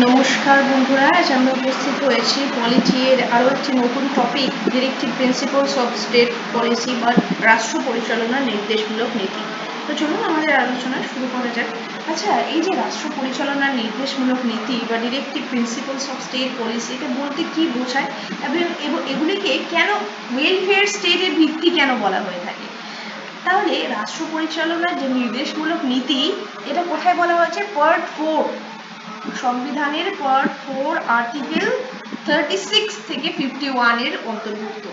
নমস্কার বন্ধুরা, আজ আমরা উপস্থিত হয়েছি পলিটি এর আরও একটি নতুন topic, directive principles of state policy বা রাষ্ট্র পরিচালনার নির্দেশমূলক নীতি। তো চলুন আমাদের আলোচনা শুরু করা যাক। আচ্ছা, এই যে রাষ্ট্র পরিচালনার নির্দেশমূলক নীতি বা directive principles of state policy, এটা বলতে কি বোঝায় এবং এগুলিকে কেন ওয়েলফেয়ার স্টেটের ভিত্তি কেন বলা হয়ে থাকে? তাহলে রাষ্ট্র পরিচালনার যে নির্দেশমূলক নীতি, এটা কোথায় বলা হয়েছে? পার্ট 4, সংবিধানের পার্ট 4 আর্টিকেল 36 থেকে 51 এর অন্তর্ভুক্ত।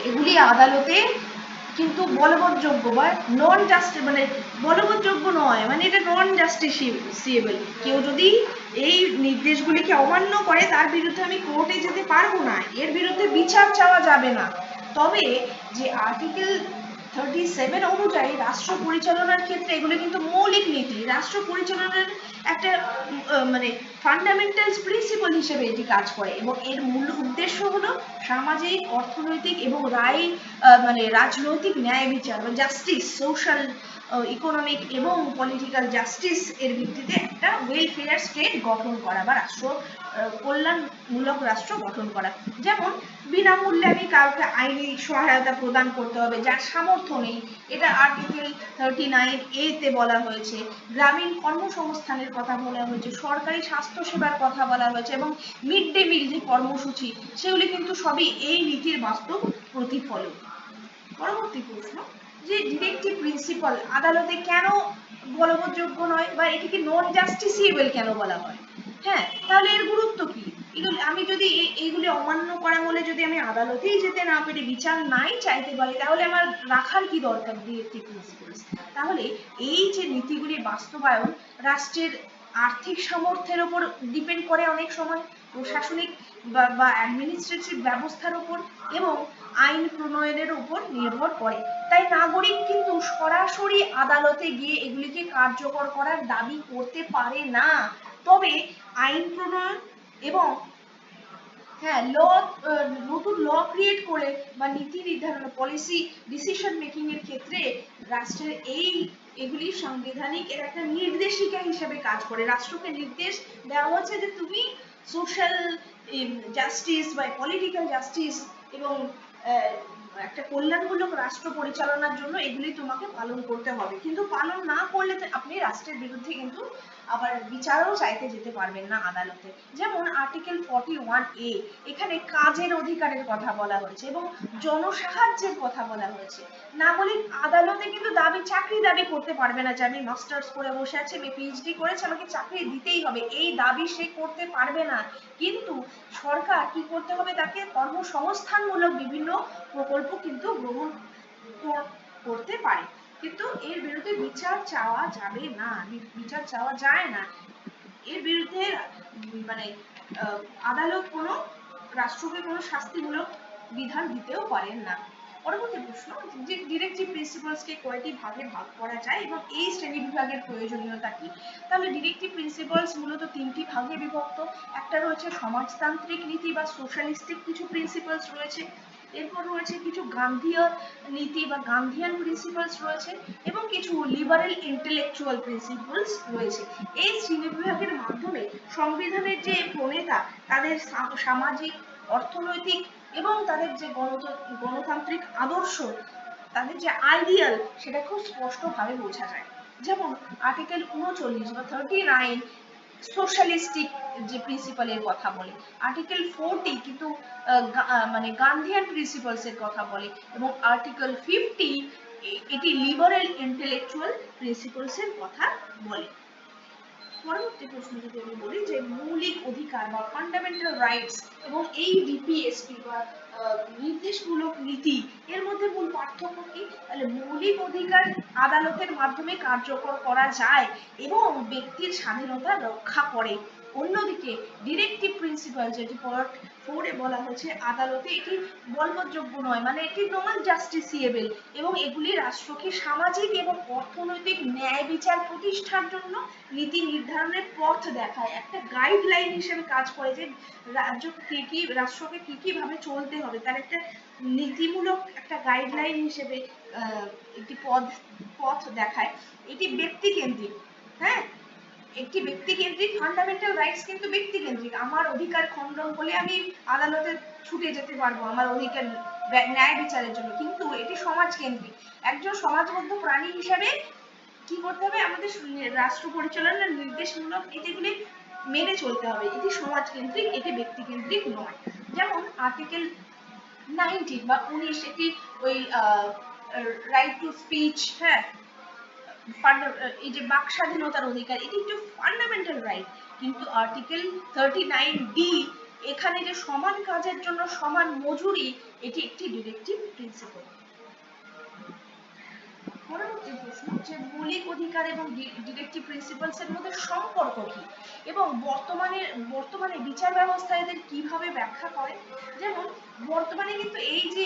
এগুলি আদালতে কিন্তু বলবৎযোগ্য বা নন জাস্টি মানে বলবৎযোগ্য নয়, মানে এটা নন জাস্টিসিয়েবল। কেউ যদি এই নির্দেশগুলিকে অমান্য করে তার বিরুদ্ধে আমি কোর্টে যেতে পারবো না, এর বিরুদ্ধে বিচার চাওয়া যাবে না। তবে যে আর্টিকেল 37 অনুযায়ী রাষ্ট্র পরিচালনার ক্ষেত্রে এগুলো কিন্তু মৌলিক নীতি, রাষ্ট্র পরিচালনার একটা মানে ফান্ডামেন্টাল প্রিন্সিপাল হিসেবে এটি কাজ করে এবং এর মূল উদ্দেশ্য হলো সামাজিক, অর্থনৈতিক এবং মানে রাজনৈতিক ন্যায় বিচার বা জাস্টিস, সোশ্যাল, ইকোনমিক এবং পলিটিক্যাল জাস্টিস এর ভিত্তিতে একটা ওয়েলফেয়ার স্টেট গঠন করা বা রাষ্ট্র কল্যাণমূলক রাষ্ট্র গঠন করা। যেমন বিনামূল্যে আমি কাউকে আইনি সহায়তা প্রদান করতে হবে যার সামর্থ্য নেই, এটা আর্টিকেল 39A তে বলা হয়েছে। গ্রামীণ কর্মসংস্থানের কথা বলা হয়েছে, সরকারি স্বাস্থ্য সেবার কথা বলা হয়েছে এবং মিড ডে মিল যে কর্মসূচি, সেগুলি কিন্তু সবই এই নীতির বাস্তব প্রতিফলন। পরবর্তী প্রশ্ন, যে ডিরেক্টিভ প্রিন্সিপাল আদালতে কেন বলবৎযোগ্য নয় বা এটিকে নন জাস্টিসিয়েবল কেন বলা হয়? হ্যাঁ, তাহলে এর গুরুত্ব কি? এগুলি আমি যদি এইগুলি অমান্য করা হলে যদি আমি আদালতেই যেতে না পেরে বিচার নাই চাইতে পারি, তাহলে আমার রাখার কি দরকার ডিরেক্টিভ প্রিন্সিপালস? তাহলে এই যে নীতিগুলির বাস্তবায়ন রাষ্ট্রের আর্থিক সামর্থ্যের উপর ডিপেন্ড করে, অনেক সময় প্রশাসনিক বা অ্যাডমিনিস্ট্রেটিভ ব্যবস্থার উপর এবং আইন প্রণয়নের উপর নির্ভর করে। তাই নাগরিক কিন্তু সরাসরি আদালতে গিয়ে এগুলিকে কার্যকর করার দাবি করতে পারে না। তবে আইন প্রণয়ন এবং নতুন ল ক্রিয়েট করে বা নীতি নির্ধারণ, পলিসি ডিসিশন মেকিং এর ক্ষেত্রে রাষ্ট্রের এগুলি সাংবিধানিক এর একটা নির্দেশিকা হিসেবে কাজ করে। রাষ্ট্রকে নির্দেশ দেওয়া হচ্ছে যে তুমি সোশ্যাল জাস্টিস বা পলিটিক্যাল জাস্টিস এবং একটা কল্যাণমূলক রাষ্ট্র পরিচালনার জন্য এগুলি তোমাকে পালন করতে হবে, কিন্তু পালন না করলে আপনি রাষ্ট্রের বিরুদ্ধে কিন্তু আবার বিচারও চাইতে যেতে পারবেন না আদালতে। যেমন আর্টিকেল 41A, এখানে কাজের অধিকারের কথা বলা হয়েছে এবং জনসাহায্যের কথা বলা হয়েছে। নাগরিক আদালতে কিন্তু চাকরি দাবি করতে পারবে না যে আমি মাস্টার্স করে বসে আছি, আমি পিএইচডি করেছি, আমাকে চাকরি দিতেই হবে, এই দাবি সে করতে পারবে না। কিন্তু সরকার কি করতে হবে, তাকে কর্মসংস্থানমূলক বিভিন্ন প্রকল্প কিন্তু গ্রহণ করতে পারে, কিন্তু এর বিরুদ্ধে বিচার চাওয়া যাবে না, বিচার চাওয়া যায় না। এর বিরুদ্ধে মানে আদালত কোনো রাষ্ট্রকে কোনো শাস্তিমূলক বিধান দিতেও পারেন না। পরবর্তী প্রশ্ন, যে ডিরেক্টিভ প্রিন্সিপালসকে কয়টি ভাগে ভাগ করা যায় এবং এই শ্রেণী বিভাগের প্রয়োজনীয়তা কি? তাহলে ডিরেক্টিভ প্রিন্সিপালস মূলত তিনটি ভাগে বিভক্ত। একটা রয়েছে সমাজতান্ত্রিক নীতি বা সোশ্যালিস্টিক কিছু প্রিন্সিপালস রয়েছে, এরপর রয়েছে কিছু গান্ধীয় নীতি বা গান্ধিয়ান প্রিন্সিপালস রয়েছে এবং কিছু লিবারেল ইন্টেলেকচুয়াল প্রিন্সিপালস রয়েছে। এই শ্রেণীবিভাগের মাধ্যমে সংবিধানের যে প্রণেতা তাদের সামাজিক, অর্থনৈতিক এবং তাদের যে গণতান্ত্রিক আদর্শ, তাদের যে আইডিয়াল, সেটা খুব স্পষ্টভাবে বোঝা যায়। যেমন আর্টিকেল 39 বা 39 সোশ্যালিস্টিক যে প্রিন্সিপালের কথা বলে, আর্টিকেল 40 কিন্তু মানে গান্ধিয়ান প্রিন্সিপালস এর কথা বলে এবং আর্টিকেল 50 এটি লিবারেল ইন্টেলেকচুয়াল প্রিন্সিপালস এর কথা বলে। পরবর্তী প্রশ্ন যদি আমি বলি যে মৌলিক অধিকার বা ফান্ডামেন্টাল রাইটস এবং এই ডিপিএসপি বা নির্দেশমূলক নীতি, এর মধ্যে মূল পার্থক্য কি? তাহলে মৌলিক অধিকার আদালতের মাধ্যমে কার্যকর করা যায় এবং ব্যক্তির স্বাধীনতা রক্ষা করে। অন্যদিকে ডিরেক্টিভ প্রিন্সিপাল, যেটি পার্ট 4 এ বলা হয়েছে, আদালতে এটি বলবৎযোগ্য নয়, মানে এটি নন জাস্টিসিয়েবল এবং এগুলি রাষ্ট্রকে সামাজিক এবং অর্থনৈতিক ন্যায় বিচার প্রতিষ্ঠার জন্য নীতি নির্ধারণের পথ দেখায়, একটা গাইডলাইন হিসেবে কাজ করে যে রাষ্ট্রকে কি কি ভাবে চলতে হবে, তার একটা নীতিমূলক একটা গাইডলাইন হিসেবে একটি পথ দেখায়। এটি ব্যক্তি কেন্দ্রিক। হ্যাঁ, একটি ব্যক্তিকেন্দ্রিক, ফান্ডামেন্টাল রাইটস কিন্তু ব্যক্তিকেন্দ্রিক। আমার অধিকার খণ্ডন হলে আমি আদালতে ছুটে যেতে পারবো আমার অধিকার ন্যায় বিচারের জন্য, কিন্তু এটি সমাজকেন্দ্রিক। একজন সমাজবদ্ধ প্রাণী হিসাবে কি করতে হবে, আমাদের রাষ্ট্র পরিচালনার নির্দেশমূলক নীতিগুলি মেনে চলতে হবে। এটি সমাজকেন্দ্রিক, এটি ব্যক্তিকেন্দ্রিক নয়। যেমন আর্টিকেল 19 বা 19, এটি ওই রাইট টু স্পিচ, হ্যাঁ, এই যে বাক স্বাধীনতার অধিকার, এটি একটি ফান্ডামেন্টাল রাইট। কিন্তু আর্টিকেল 39D, এখানে যে সমান কাজের জন্য সমান মজুরি, এটি একটি ডিরেক্টিভ প্রিন্সিপাল। পরবর্তী প্রশ্ন যে মৌলিক অধিকার এবং ডিরেক্টিভ প্রিন্সিপালস এর মধ্যে সম্পর্ক কি, এবং বর্তমানে বিচার ব্যবস্থা এদের কিভাবে ব্যাখ্যা করে। যেমন বর্তমানে কিন্তু এই যে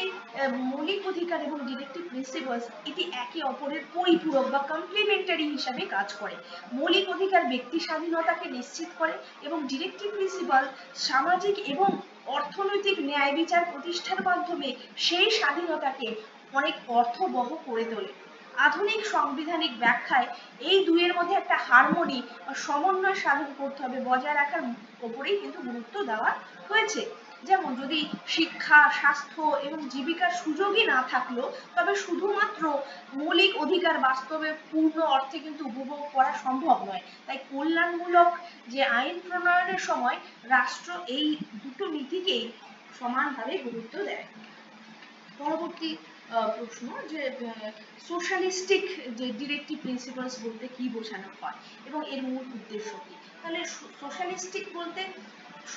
মৌলিক অধিকার এবং ডিরেক্টিভ প্রিন্সিপালস, এটি একে অপরের পরিপূরক বা কমপ্লিমেন্টারি হিসাবে কাজ করে। মৌলিক অধিকার ব্যক্তি স্বাধীনতাকে নিশ্চিত করে এবং ডিরেক্টিভ প্রিন্সিপাল সামাজিক এবং অর্থনৈতিক ন্যায় বিচার প্রতিষ্ঠার মাধ্যমে সেই স্বাধীনতাকে অনেক অর্থবহ করে তোলে। আধুনিক সাংবিধানিক ব্যাখ্যায় এই দুইয়ের মধ্যে একটা হারমোনি বা সমন্বয় সাধন করতে হবে, বজায় রাখার উপরেই কিন্তু গুরুত্ব দেওয়া হয়েছে। যেমন যদি শিক্ষা, স্বাস্থ্য এবং জীবিকার সুযোগই না থাকলো, তবে শুধুমাত্র মৌলিক অধিকার বাস্তবে পূর্ণ অর্থে কিন্তু উপভোগ করা সম্ভব নয়। তাই কল্যাণমূলক যে আইন প্রণয়নের সময় রাষ্ট্র এই দুটো নীতিকেই সমানভাবে গুরুত্ব দেয়। পরবর্তী প্রশ্ন যে সোশ্যালিস্টিক যে ডিরেক্টিভ প্রিন্সিপালস বলতে কি বোঝানো হয় এবং এর মূল উদ্দেশ্য কি। তাহলে সোশ্যালিস্টিক বলতে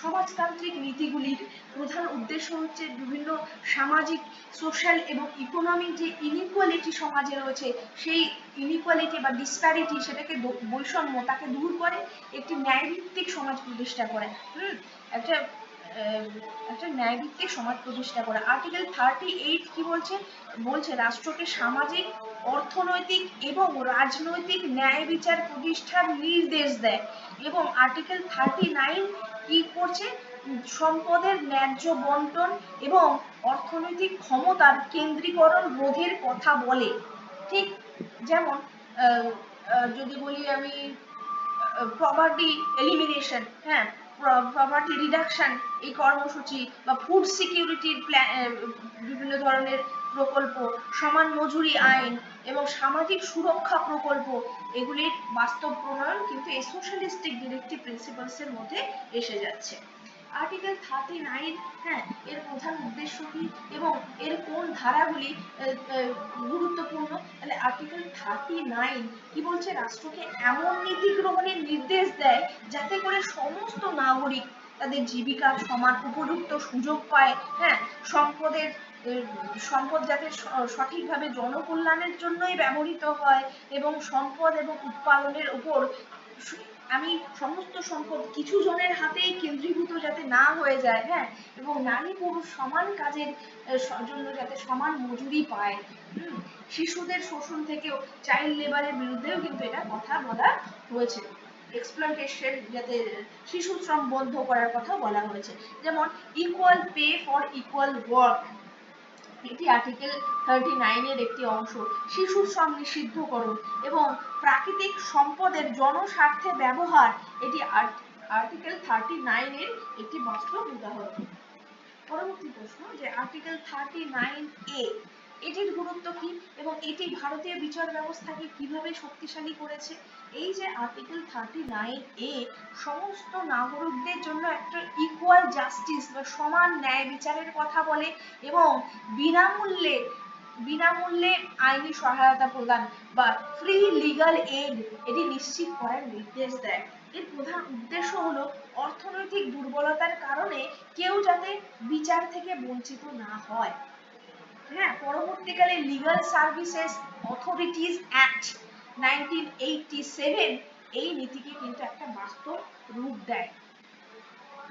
সমাজতান্ত্রিক নীতিগুলির প্রধান উদ্দেশ্য হচ্ছে বিভিন্ন সামাজিক, সোশ্যাল এবং ইকোনমিক যে ইনইকুয়ালিটি সমাজে রয়েছে, সেই ইনইকুয়ালিটি বা ডিসপ্যারিটি, সেটাকে বৈষম্য, তাকে দূর করে একটি ন্যায়ভিত্তিক সমাজ প্রতিষ্ঠা করে। একটা ন্যায়ভিত্তিক সমাজ প্রতিষ্ঠা করে। আর্টিকেল 38 কি বলছে রাষ্ট্রকে সামাজিক, অর্থনৈতিক এবং রাজনৈতিক ন্যায় বিচার প্রতিষ্ঠার নির্দেশ দেয়। এবং আর্টিকেল 39 কি করছে, সম্পদের ন্যায্য বন্টন এবং অর্থনৈতিক ক্ষমতার কেন্দ্রীকরণ রোধের কথা বলে। ঠিক যেমন যদি বলি আমি পভার্টি এলিমিনেশন, হ্যাঁ, পভার্টি রিডাকশন, এই কর্মসূচি বা ফুড সিকিউরিটির বিভিন্ন ধরনের প্রকল্প, সমান মজুরি আইন এবং সামাজিক সুরক্ষা প্রকল্প, এগুলির বাস্তব প্রণয়ন কিন্তু এই সোশ্যালিস্টিক ডিরেক্টিভ প্রিন্সিপালস এর মধ্যে এসে যাচ্ছে। আর্টিকেল 39, হ্যাঁ, এর প্রধান উদ্দেশ্য কি এবং এর কোন ধারাগুলি গুরুত্বপূর্ণ। তাহলে আর্টিকেল 39 কি বলছে, রাষ্ট্রকে এমন নীতি গ্রহণের নির্দেশ দেয় যাতে করে সমস্ত নাগরিক তাদের জীবিকার সমান উপযুক্ত সুযোগ পায়, হ্যাঁ, সম্পদ যাতে সঠিকভাবে জনকল্যাণের জন্যই ব্যবহৃত হয় এবং সম্পদ এবং উৎপাদনের উপর আমি সমস্ত সম্পদ কিছু জনের হাতেই কেন্দ্রীভূত যাতে না হয়ে যায়, হ্যাঁ, এবং নারী পুরুষ সমান কাজের জন্য যাতে সমান মজুরি পায়। শিশুদের শোষণ থেকেও, চাইল্ড লেবারের বিরুদ্ধেও কিন্তু এটা কথা বলা হয়েছে। এক্সপ্লয়টেশন, যাতে শিশু শ্রম বন্ধ করার কথা বলা হয়েছে। যেমন equal pay for equal work, এটি আর্টিকেল 39 এর একটি অংশ। শিশু শ্রম নিষিদ্ধকরণ এবং প্রাকৃতিক সম্পদের জনস্বার্থে ব্যবহার, এটি আর্টিকেল 39 এর একটি বাস্তব উদাহরণ। পরবর্তী প্রশ্ন যে আর্টিকেল 39A, এটির গুরুত্ব কি এবং এটি ভারতীয় বিচার ব্যবস্থাকে কিভাবে শক্তিশালী করেছে। এই যে আর্টিকেল 39A সমস্ত নাগরিকদের জন্য একটা ইকুয়াল জাস্টিস বা সমান ন্যায় বিচারের কথা বলে এবং বিনামূল্যে আইনি সহায়তা প্রদান বা ফ্রি লিগাল এইড, এটি নিশ্চিত করার নির্দেশ দেয়। এর প্রধান উদ্দেশ্য হলো অর্থনৈতিক দুর্বলতার কারণে কেউ যাতে বিচার থেকে বঞ্চিত না হয়। হ্যাঁ, পরবর্তীকালে লিগাল সার্ভিসেস অথরিটিজ অ্যাক্ট 1987 এই নীতিকে কিন্তু একটা বাস্তব রূপ দেয়।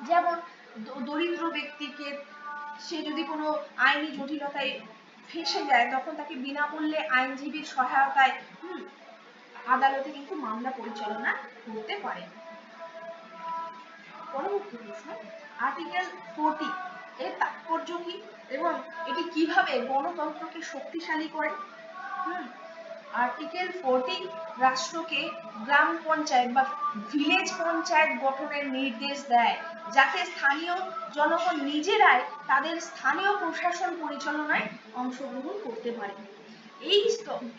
যেমন দরিদ্র ব্যক্তিকে, সে যদি কোনো আইনি জটিলতায় ফেঁসে যায়, তখন তাকে বিনামূল্যে আইনজীবীর সহায়তায় আদালতে কিন্তু মামলা পরিচালনা করতে পারে। পরবর্তী প্রশ্ন, আর্টিকেল 40 এর তাৎপর্য কি এবং এটি কিভাবে গণতন্ত্রকে শক্তিশালী করে। আর্টিকেল 40 রাষ্ট্রকে গ্রাম পঞ্চায়েত বা ভিলেজ পঞ্চায়েত গঠনের নির্দেশ দেয়, যাতে স্থানীয় জনগণ নিজেরাই তাদের স্থানীয় প্রশাসন পরিচালনায় অংশগ্রহণ করতে পারে।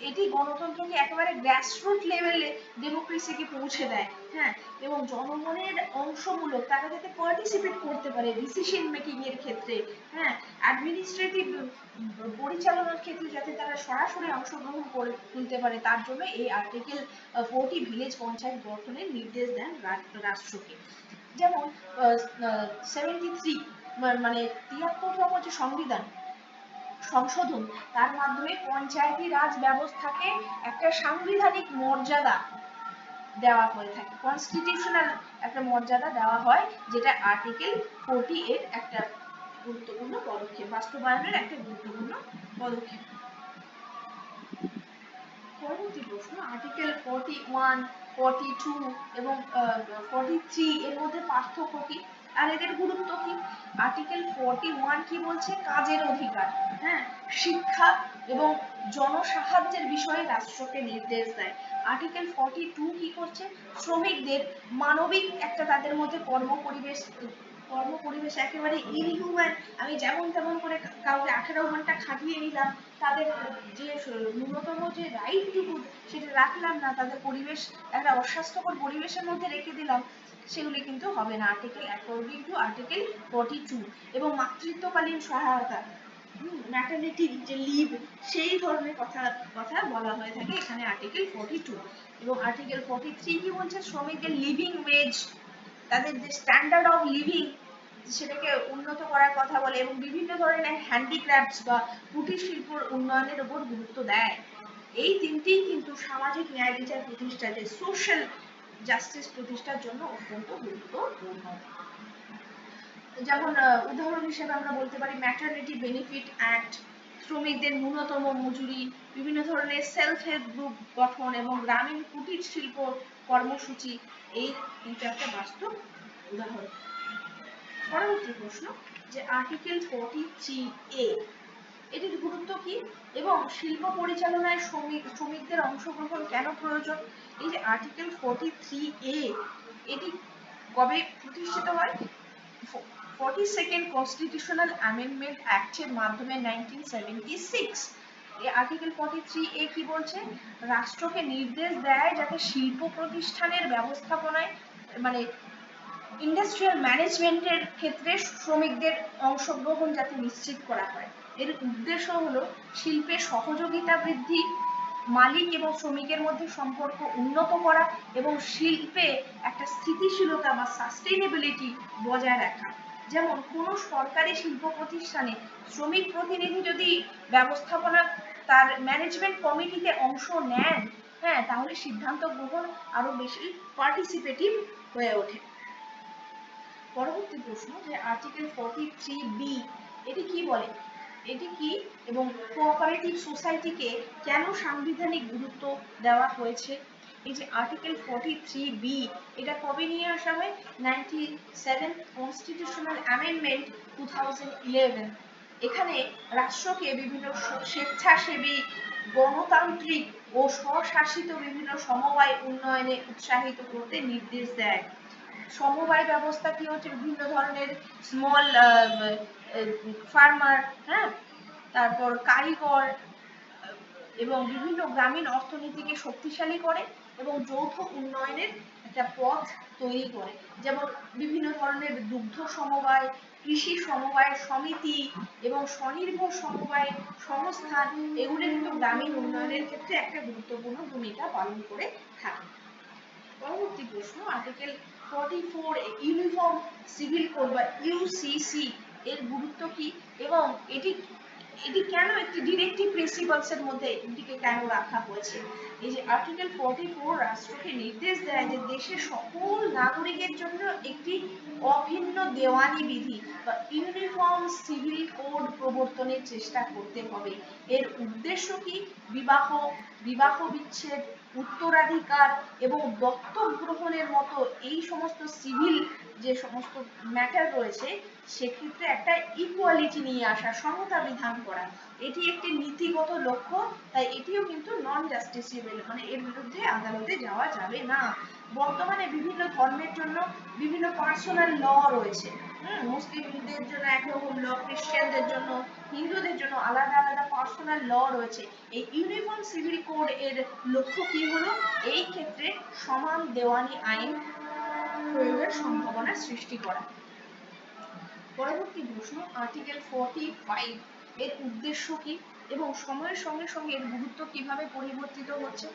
এটি গণতন্ত্রকে একেবারে গ্রাসরুট লেভেলে ডেমোক্রেসিকে পৌঁছে দেয়, হ্যাঁ, এবং জনগণের অংশমূলক, তারা যাতে পার্টিসিপেট করতে পারে ডিসিশন মেকিং এর ক্ষেত্রে, হ্যাঁ, অ্যাডমিনিস্ট্রেটিভ পরিচালনার ক্ষেত্রে যাতে তারা সরাসরি অংশগ্রহণ করে তুলতে পারে, তার জন্য এই আর্টিকেল 40 ভিলেজ পঞ্চায়েত গঠনের নির্দেশ দেন রাষ্ট্রকে। যেমন 73 মানে 73তম যে সংবিধান সংশোধন, তার মাধ্যমে পঞ্চায়েতি রাজ ব্যবস্থাকে একটা সাংবিধানিক মর্যাদা দেওয়া হয়ে থাকে, কনস্টিটিউশনাল একটা মর্যাদা দেওয়া হয়, যেটা আর্টিকেল 40 এর একটা গুরুত্বপূর্ণ পদক্ষেপ, বাস্তবায়নের একটা গুরুত্বপূর্ণ পদক্ষেপ। পরবর্তী প্রশ্ন, আর্টিকেল 41, 42 এবং 43 এর মধ্যে পার্থক্য কি আর এদের গুরুত্ব কি? আর্টিকেল 41 কি বলছে? কাজের অধিকার, হ্যাঁ, শিক্ষা এবং জনসাহায্যের বিষয়ে রাষ্ট্রকে নির্দেশ দেয়। আর্টিকেল 42 কি করছে? শ্রমিকদের মানবিক একটা তাদের মধ্যে কর্মপরিবেশ একেবারে ইনহিউম্যান, আমি যেমন তেমন করে কাউকে 18 ঘন্টা খাটিয়ে নিলাম, তাদের যে ন্যূনতম যে রাইটটুকু সেটা রাখলাম না, তাদের পরিবেশ একটা অস্বাস্থ্যকর পরিবেশের মধ্যে রেখে দিলাম, সেগুলি কিন্তু হবে না আর্টিকেল অ্যাকর্ডিং টু আর্টিকেল 42। এবং মাতৃত্বকালীন সহায়তা, ম্যাটারনিটি যে লিভ, সেই ধরনের কথা বলা হয়ে থাকে এখানে আর্টিকেল 42। এবং আর্টিকেল 43 কি বলছে? শ্রমিকদের লিভিং ওয়েজ, তাদের যে স্ট্যান্ডার্ড অফ লিভিং সেটাকে উন্নত করার কথা বলে, এবং বিভিন্ন ধরনের হ্যান্ডিক্রাফটস বা কুটির শিল্পর উন্নয়নের উপর গুরুত্ব দেয়। এই তিনটি কিন্তু সামাজিক ন্যায় বিচার প্রতিষ্ঠা, যে সোশ্যাল জাস্টিস প্রতিষ্ঠার জন্য অত্যন্ত গুরুত্বপূর্ণ। যেমন উদাহরণ হিসেবে আমরা বলতে পারি ম্যাটারনিটি বেনিফিট অ্যাক্ট, শ্রমিকদের ন্যূনতম মজুরি, বিভিন্ন ধরনের সেলফ হেল্প গ্রুপ গঠন এবং গ্রামীণ কুটির শিল্প কর্মসূচি, এই কিন্তু একটা বাস্তব উদাহরণ। পরবর্তী প্রশ্ন, যে আর্টিকেল 43A এটির গুরুত্ব কি এবং শিল্প পরিচালনায় শ্রমিকদের অংশগ্রহণ কেন প্রয়োজন? এই যে আর্টিকেল 43A, এটি কবে প্রতিষ্ঠিত হয়? 42nd কনস্টিটিউশনাল অ্যামেন্ডমেন্ট অ্যাক্টের মাধ্যমে 1976। এই আর্টিকেল 43A কি বলছে? রাষ্ট্রকে নির্দেশ দেয় যাতে শিল্প প্রতিষ্ঠানের ব্যবস্থাপনায়, মানে ইন্ডাস্ট্রিয়াল ম্যানেজমেন্টের ক্ষেত্রে শ্রমিকদের অংশগ্রহণ যাতে নিশ্চিত করা হয়। এর উদ্দেশ্য হলো শিল্পের সহযোগিতা বৃদ্ধি, মালিক এবং শ্রমিকের মধ্যে সম্পর্ক উন্নত করা এবং শিল্পে একটা স্থিতিশীলতা বা সাস্টেইনেবিলিটি বজায় রাখা। যেমন কোনো সরকারি শিল্প প্রতিষ্ঠানে শ্রমিক প্রতিনিধি যদি ব্যবস্থাপনা তার ম্যানেজমেন্ট কমিটিতে অংশ নেন, হ্যাঁ, তাহলে সিদ্ধান্ত গ্রহণ আরো বেশি পার্টিসিপেটিভ হয়ে ওঠে। পরবর্তী প্রশ্ন, যে আর্টিকেল 43B এটি কি বলে? এটি কি এবং কোঅপারেটিভ সোসাইটিকে কেন সাংবিধানিক গুরুত্ব দেওয়া হয়েছে? এই যে আর্টিকেল 43B, এটা কবে নিয়ে আসা হয়? 97th constitutional amendment 2011। এখানে রাষ্ট্রকে বিভিন্ন স্বেচ্ছাসেবী, গণতান্ত্রিক ও স্বশাসিত বিভিন্ন সমবায় উন্নয়নে উৎসাহিত করতে নির্দেশ দেয়। সমবায় ব্যবস্থা কি হচ্ছে? বিভিন্ন ধরনের স্মল ফার্মার, হ্যাঁ, তারপর কারিগর এবং বিভিন্ন গ্রামীণ অর্থনীতিকে শক্তিশালী করে এবং যৌথ উন্নয়নের একটা পথ তৈরি করে। যেমন বিভিন্ন ধরনের দুগ্ধ সমবায়, কৃষি সমবায় সমিতি এবং স্বনির্ভর সমবায় সংস্থান, এগুলো কিন্তু গ্রামীণ উন্নয়নের ক্ষেত্রে একটা গুরুত্বপূর্ণ ভূমিকা পালন করে থাকে। পরবর্তী প্রশ্ন, আর্টিকেল 44 ইউনিফর্ম সিভিল কোড বা ইউসিসি এর গুরুত্ব কি এবং এটি কেন একটি ডিরেক্টিভ প্রিন্সিপালস এর মধ্যে এটিকে কেন রাখা হয়েছে? এই যে আর্টিকেল 44 রাষ্ট্রকে নির্দেশ দেয় যে দেশের সকল নাগরিকের জন্য একটি অভিন্ন দেওয়ানি বিধি বা ইউনিফর্ম সিভিল কোড প্রবর্তনের চেষ্টা করতে হবে। এর উদ্দেশ্য কি? বিবাহ বিচ্ছেদ, উত্তরাধিকার এবং দত্তক গ্রহণের মতো এই সমস্ত সিভিল যে সমস্ত ম্যাটার রয়েছে সেক্ষেত্রে একটা ইকুয়ালিটি নিয়ে আসা, সমতা বিধান করা, এটি একটি নীতিগত লক্ষ্য। তাই এটিও কিন্তু নন জাস্টিসিবল, মানে এর বিরুদ্ধে আদালতে যাওয়া যাবে না। বর্তমানে বিভিন্ন ধর্মের জন্য বিভিন্ন পার্সোনাল ল রয়েছে। মুসলিমদের জন্য একরকম ল, খ্রিস্টানদের জন্য, হিন্দুদের জন্য আলাদা আলাদা পার্সোনাল ল রয়েছে। এই ইউনিফর্ম সিভিল কোড এর লক্ষ্য কি হলো? এই ক্ষেত্রে সমান দেওয়ানি আইন প্রয়োগের সম্ভাবনা সৃষ্টি করা। পরবর্তী প্রশ্ন, আর্টিকেল 45 এর উদ্দেশ্য কি এবং সময়ের সঙ্গে সঙ্গে এর গুরুত্ব কিভাবে পরিবর্তিত হচ্ছে?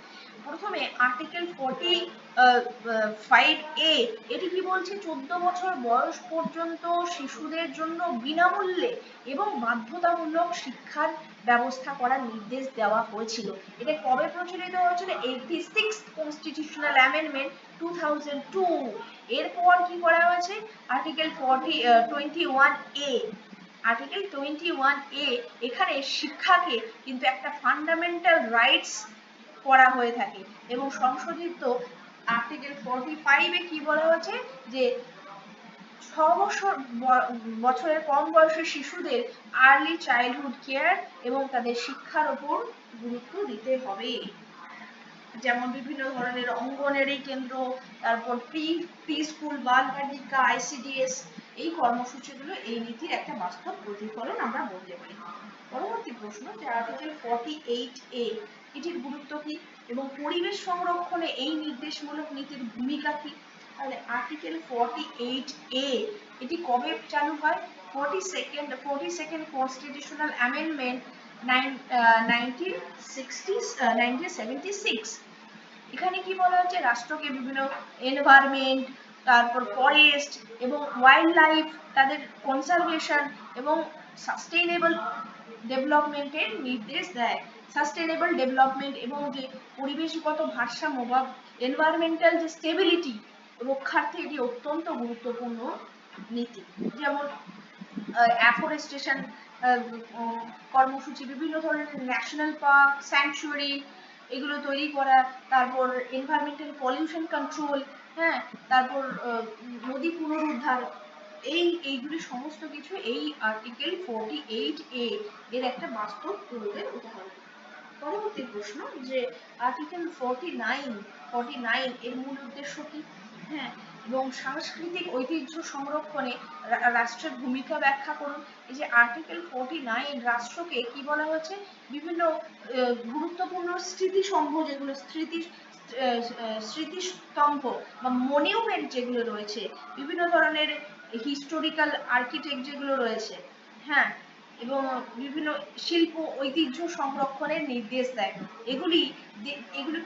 প্রথমে আর্টিকেল 45A এটি কি বলছে? 14 বছর বয়স পর্যন্ত শিশুদের জন্য বিনামূল্যে এবং বাধ্যতামূলক শিক্ষার ব্যবস্থা করার নির্দেশ দেওয়া হয়েছিল। এটা কবে প্রচলিত হয়েছিল? 86th constitutional amendment 2002। এরপর কি করা হয়েছে? Article 21A। আর্টিকেল 21A এখানে শিক্ষাকে কিন্তু একটা ফান্ডামেন্টাল রাইটস করা হয়ে থাকে এবং সংশোধিত আর্টিকেল 45 এ কি বলা হয়েছে? যে 6 বছরের কম বয়সী শিশুদের আর্লি চাইল্ডহুড কেয়ার এবং তাদের শিক্ষার উপর গুরুত্ব দিতে হবে। যেমন বিভিন্ন ধরনের অঙ্গনওয়াড়ি কেন্দ্র, তারপর প্রি স্কুল, বালবালিকা, ICDS, এই কর্মসূচিগুলো এই নীতির একটা বাস্তব প্রতিফলন আমরা বলতে পারি। পরবর্তী প্রশ্ন, যে আর্টিকেল 48A এটির গুরুত্ব কি এবং পরিবেশ সংরক্ষণে এই নির্দেশমূলক নীতির ভূমিকা কি? তাহলে আর্টিকেল 48A এটি কবে চালু হয়? 42nd constitutional amendment 1976। এখানে কি বলা হচ্ছে? রাষ্ট্রকে বিভিন্ন এনভায়রনমেন্ট, তারপর ফরেস্ট এবং ওয়াইল্ড লাইফ, তাদের কনজারভেশন এবং সাস্টেইনেবল ডেভেলপমেন্টের নির্দেশ দেয়। সাস্টেইনেবল ডেভেলপমেন্ট এবং যে পরিবেশগত ভারসাম্য বা এনভায়রনমেন্টাল যে স্টেবিলিটি রক্ষার্থে এটি অত্যন্ত গুরুত্বপূর্ণ নীতি। যেমন অ্যাফরেস্টেশন কর্মসূচি, বিভিন্ন ধরনের ন্যাশনাল পার্ক, স্যাংচুয়ারি এগুলো তৈরি করা, তারপর এনভায়রনমেন্টাল পলিউশন কন্ট্রোল, হ্যাঁ, তারপর নদী পুনরুদ্ধার, এইগুলি সমস্ত কিছু এই আর্টিকেল 48A এর একটা বাস্তব প্রয়োগের উদাহরণ। পরবর্তী প্রশ্ন, যে আর্টিকেল 49 এর মূল উদ্দেশ্য কি? হ্যাঁ, এবং সাংস্কৃতিক ঐতিহ্য সংরক্ষণে রাষ্ট্রের ভূমিকা ব্যাখ্যা করুন। এই যে আর্টিকেল 49 রাষ্ট্রকে কি বলা হয়েছে? বিভিন্ন গুরুত্বপূর্ণ স্মৃতিস্তম্ভ, যেগুলো স্মৃতিস্তম্ভ বা মনিউমেন্ট যেগুলো রয়েছে, বিভিন্ন ধরনের হিস্টোরিক্যাল আর্কিটেক্ট যেগুলো রয়েছে, হ্যাঁ, এবং বিভিন্ন শিল্প ঐতিহ্য সংরক্ষণের নির্দেশ দেয়। এগুলি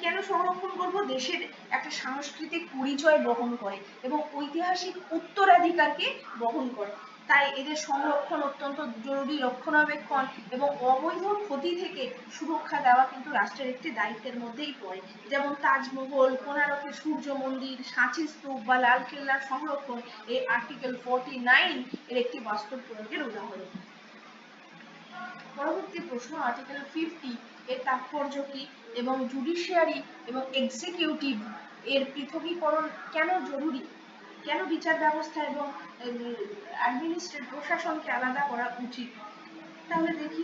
কেন সংরক্ষণ করব? দেশের একটা সাংস্কৃতিক পরিচয় বহন করে এবং ঐতিহাসিক উত্তরাধিকারকে বহন করে। তাই এদের সংরক্ষণ অত্যন্ত জরুরি, রক্ষণাবেক্ষণ এবং অবৈধ ক্ষতি থেকে সুরক্ষা দেওয়া কিন্তু রাষ্ট্রের একটি দায়িত্বের মধ্যেই পড়ে। যেমন তাজমহল, কোণারকের সূর্য মন্দির, সাঁচি স্তূপ বা লালকেল্লার সংরক্ষণ এই আর্টিকেল 49 এর একটি বাস্তব প্রয়োগের উদাহরণ। পরবর্তী প্রশ্ন, আর্টিকেল 50 এর তাৎপর্য কি এবং জুডিশিয়ারি এবং এক্সিকিউটিভ এর পৃথকীকরণ কেন জরুরি? কেন বিচার ব্যবস্থা এবং অ্যাডমিনিস্ট্রেটিভ প্রশাসনকে আলাদা করা উচিত? তাহলে দেখি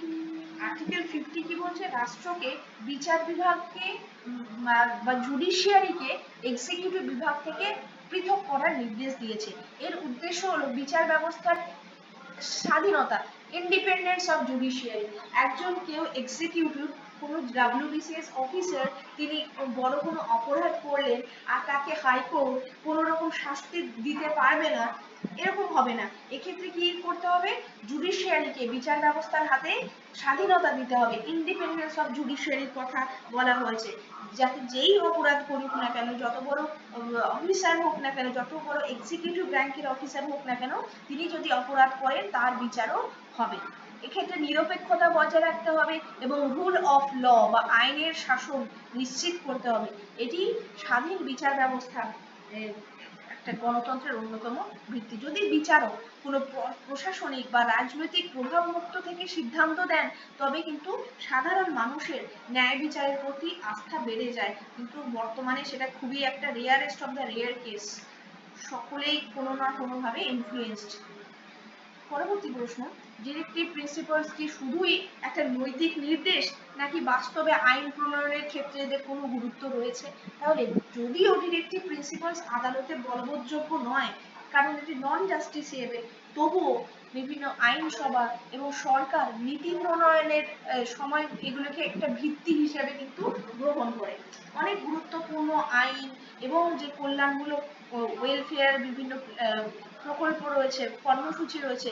আর্টিকেল 50 কি বলছে? রাষ্ট্রকে বিচার বিভাগকে বা জুডিশিয়ারিকে এক্সিকিউটিভ বিভাগ থেকে পৃথক করার নির্দেশ দিয়েছে। এর উদ্দেশ্য হলো বিচার ব্যবস্থার স্বাধীনতা, ইন্ডিপেন্ডেন্স অফ জুডিশিয়ারি। একজন কেউ এক্সিকিউটিভ, কোনো WBCS অফিসার, তিনি বড় কোনো অপরাধ করলেন আর তাকে হাইকোর্ট কোনো রকম শাস্তি দিতে পারবে না, এরকম হবে না। এক্ষেত্রে কি করতে হবে? জুডিশিয়ারিকে, বিচার ব্যবস্থার হাতে স্বাধীনতা দিতে হবে। ইন্ডিপেন্ডেন্স অফ জুডিশিয়ারির কথা বলা হয়েছে, যাতে যেই অপরাধ করুক না কেন, যত বড় অফিসার হোক না কেন, যত বড় এক্সিকিউটিভ র্যাঙ্কের অফিসার হোক না কেন, তিনি যদি অপরাধ করেন তার বিচারও হবে। এক্ষেত্রে নিরপেক্ষতা বজায় রাখতে হবে এবং রুল অফ ল বা আইনের শাসন নিশ্চিত করতে হবে। এটি স্বাধীন বিচার ব্যবস্থা একটা গণতন্ত্রের অন্যতম ভিত্তি। যদি বিচারক কোনো প্রশাসনিক বা রাজনৈতিক প্রভাব মুক্ত থেকে সিদ্ধান্ত দেন, তবে কিন্তু সাধারণ মানুষের ন্যায় বিচারের প্রতি আস্থা বেড়ে যায়। কিন্তু বর্তমানে সেটা খুবই একটা rarest of the rare case. সকলেই কোনো না কোনো ভাবে ইনফ্লুয়েন্সড। পরবর্তী প্রশ্ন, ডিরেক্টিভ প্রিন্সিপালস কি শুধুই একটা নৈতিক নির্দেশ, নাকি বাস্তবে আইন প্রণয়নের ক্ষেত্রে এদের কোনো গুরুত্ব রয়েছে? তাহলে যদিও ডিরেক্টিভ প্রিন্সিপালস আদালতে বলবৎযোগ্য নয়, কারণ এটি নন জাস্টিসিয়েবল, তবুও বিভিন্ন আইনসভা এবং সরকার নীতি প্রণয়নের সময় এগুলোকে একটা ভিত্তি হিসেবে কিন্তু গ্রহণ করে। অনেক গুরুত্বপূর্ণ আইন এবং যে কল্যাণমূলক ওয়েলফেয়ার বিভিন্ন প্রকল্প রয়েছে, কর্মসূচি রয়েছে,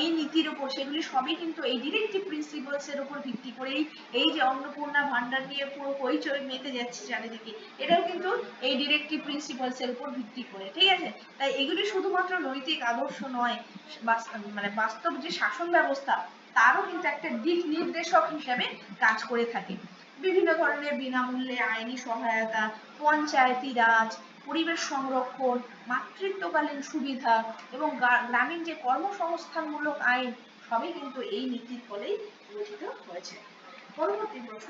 এই নীতির উপর, সেগুলি সবই কিন্তু এই ডিরেক্টিভ প্রিন্সিপালস এর উপর ভিত্তি করেই। এই যে অন্নপূর্ণা ভান্ডার নিয়ে পুরো হইচই মেতে যাচ্ছে চারিদিকে, এটাও কিন্তু এই ডিরেক্টিভ প্রিন্সিপালস এর উপর ভিত্তি করে, ঠিক আছে? তাই এগুলি শুধুমাত্র নৈতিক আদর্শ নয়, মানে বাস্তব যে শাসন ব্যবস্থা তারও কিন্তু একটা দিক নির্দেশক হিসেবে কাজ করে থাকে। বিভিন্ন ধরনের বিনামূল্যে আইনি সহায়তা, পঞ্চায়েতি রাজ, পরিবেশ সংরক্ষণ, মাতৃত্বকালীন সুবিধা এবং গ্রামীণ যে কর্মসংস্থানমূলক আইন, সবই কিন্তু এই নীতির ফলেই গঠিত হয়েছে। পরবর্তী প্রশ্ন,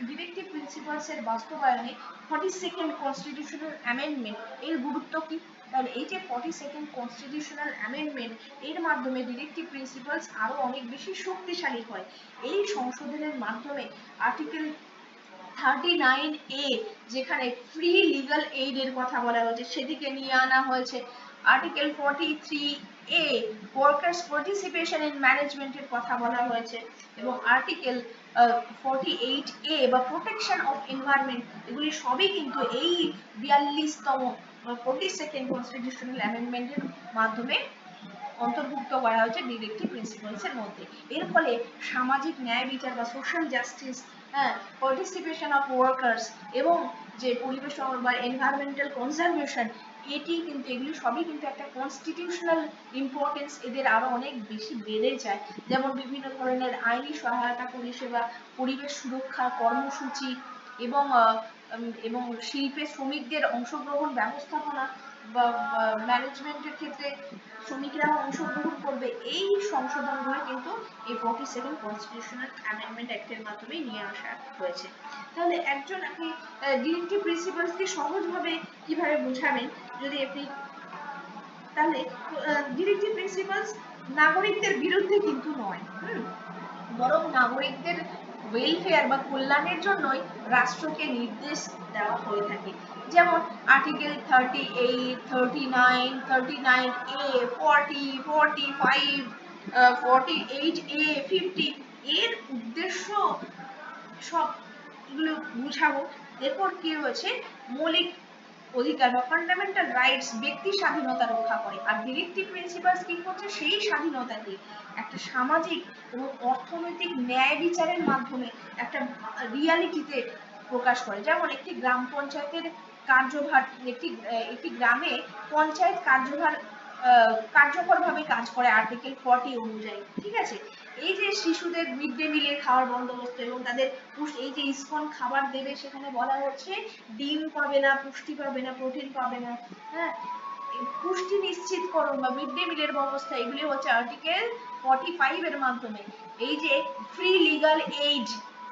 ডিরেক্টিভ প্রিন্সিপালস এর বাস্তবায়নে 42nd কনস্টিটিউশনাল অ্যামেন্ডমেন্ট এর গুরুত্ব কি? তাহলে এই যে 42nd কনস্টিটিউশনাল অ্যামেন্ডমেন্ট, এর মাধ্যমে ডিরেক্টিভ প্রিন্সিপালস আরো অনেক বেশি শক্তিশালী হয়। এই সংশোধনের মাধ্যমে আর্টিকেল 39A, যেখানে ফ্রি লিগাল এইড এর কথা বলা হয়েছে, সেদিকে নিয়ে আনা হয়েছে। Article 43A, workers participation in management এর কথা বলা হয়েছে, এবং আর্টিকেল 48A বা প্রোটেকশন অফ এনভায়রনমেন্ট, এগুলি সবই কিন্তু এই 42তম 42nd কনস্টিটিউশনাল অ্যামেন্ডমেন্টের মাধ্যমে অন্তর্ভুক্ত করা হয়েছে ডিরেক্টিভ প্রিন্সিপালস এর মধ্যে। এর ফলে সামাজিক ন্যায় বিচার বা social justice, participation of workers এবং যে পরিবেশ বা এনভায়রনমেন্টাল কনজারভেশন, এগুলি সবই কিন্তু একটা কনস্টিটিউশনাল ইম্পর্টেন্স এদের আরো অনেক বেশি বেড়ে যায়। যেমন বিভিন্ন ধরনের আইনি সহায়তা পরিষেবা, পরিবেশ সুরক্ষা কর্মসূচি এবং এবং শিল্পে শ্রমিকদের অংশগ্রহণ ব্যবস্থাপনা বা ম্যানেজমেন্টের ক্ষেত্রে শ্রমিকরা অংশগ্রহণ করবে, এই সংশোধনগুলো কিন্তু এই 42nd কনস্টিটিউশনাল অ্যামেন্ডমেন্ট অ্যাক্টের মাধ্যমে নিয়ে আসা হয়েছে। তাহলে আপনি ডিরেক্টিভ প্রিন্সিপালসকে সহজভাবে কিভাবে বোঝাবেন যদি আপনি, তাহলে ডিরেক্টিভ প্রিন্সিপালস নাগরিকদের বিরুদ্ধে কিন্তু নয়, বরং নাগরিকদের ওয়েলফেয়ার বা কল্যাণের জন্যই রাষ্ট্রকে নির্দেশ দেওয়া হয়ে থাকে। যেমন আর্টিকেল 38, 39, 39A, 40, 45, 48A, 50 এর উদ্দেশ্য সব এগুলো বুঝাবো। এরপর কি রয়েছে, মৌলিক অধিকার বা ফান্ডামেন্টাল রাইটস, ব্যক্তি স্বাধীনতা রক্ষা করে। আর ডিরেক্টিভ প্রিন্সিপালস কি করছে, সেই স্বাধীনতাকে একটা সামাজিক এবং অর্থনৈতিক ন্যায় বিচারের মাধ্যমে একটা রিয়ালিটিতে প্রকাশ করে। যেমন একটি গ্রাম পঞ্চায়েতের কার্যভার, একটি গ্রামে পঞ্চায়েত কার্যভার কার্যকরভাবে কাজ করে আর্টিকেল 40 অনুযায়ী, ঠিক আছে? এই যে শিশুদের মিড ডে মিলের খাওয়ার বন্দোবস্ত এবং তাদের এই যে ইসকন খাবার দেবে, সেখানে বলা হচ্ছে ডিম পাবে না, পুষ্টি পাবে না, প্রোটিন পাবে না, পুষ্টি নিশ্চিতকরণ বা মিড ডে মিলের ব্যবস্থা, এগুলি হচ্ছে আর্টিকেল 45 এর মাধ্যমে। এই যে ফ্রি লিগাল এইড,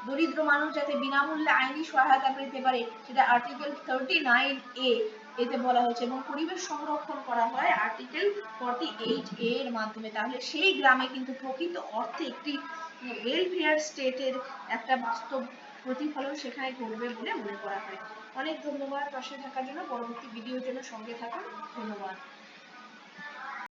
দরিদ্র মানুষ যাতে বিনামূল্যে আইনি সহায়তা পেতে পারে, সেটা আর্টিকেল 39A এতে বলা হয়েছে, এবং পরিবেশ সংরক্ষণ করা হয় আর্টিকেল 48A এর মাধ্যমে। তাহলে সেই গ্রামে কিন্তু প্রকৃত অর্থে একটি ওয়েলফেয়ার স্টেটের একটা বাস্তব প্রতিফলন সেখানে ঘটবে বলে মনে করা হয়। অনেক ধন্যবাদ পাশে থাকার জন্য। পরবর্তী ভিডিওর জন্য সঙ্গে থাকুন। ধন্যবাদ।